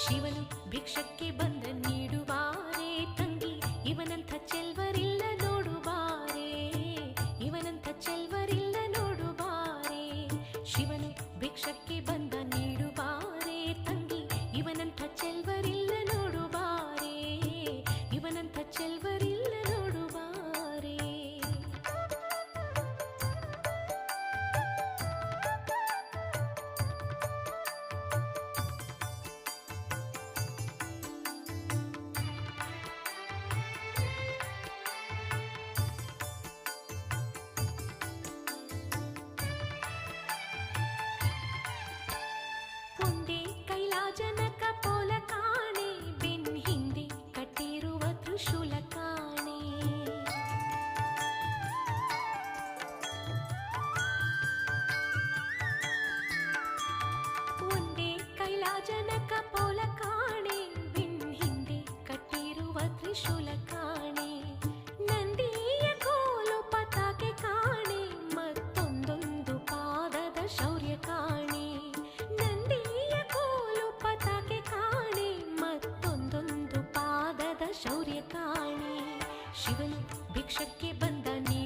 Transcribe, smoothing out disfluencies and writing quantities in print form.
ಶಿವನು ಭಿಕ್ಷಕ್ಕೆ ಬಂದ ನೀಡುವಾರೆ ತಂಗಿ, ಇವನಂಥ ಚೆಲ್ವರಿಲ್ಲ ನೋಡುವಾರೆ, ಇವನಂಥ ಚೆಲ್ವರಿಲ್ಲ ನೋಡುವಾರೆ. ಶಿವನು ಭಿಕ್ಷಕ್ಕೆ ಬಂದ ನೀಡುವಾರೆ ತಂಗಿ, ಇವನಂಥ ಚೆಲ್ವರಿಲ್ಲ ನೋಡುವಾರೆ, ಇವನಂಥ ಚೆಲ್ವರಿಲ್ಲ ನೋಡುವಾರೆ. ಒಂದೇ ಕೈಲಾಜನಕ ಪೋಲ ಕಾಣೆ, ಬೆನ್ ಹಿಂದೆ ಕಟ್ಟಿರುವ ತ್ರಿಶೂಲ ಕಾಣೆ. ಒಂದೇ ಕೈಲಾಜನಕ ಪೋಲ ಕಾಣೆ, ಬೆನ್ ಹಿಂದೆ ಕಟ್ಟಿರುವ ತ್ರಿಶೂಲ ಕಾಣೆ. ನಂದಿಯ ಕೋಲು ಪತಾಕೆ ಕಾಣೆ, ಮತ್ತೊಂದೊಂದು ಪಾದದ ಶೌರ್ಯ ಕಾಣೆ. ನಂದಿಯ ಕೋಲು ಪತಾಕೆ ಕಾಣೆ, ಮತ್ತೊಂದೊಂದು ಪಾದದ ಶೌರ್ಯ ಕಾಣೆ. ಶಿವನು ಭಿಕ್ಷಕ್ಕೆ ಬಂದ ನೀ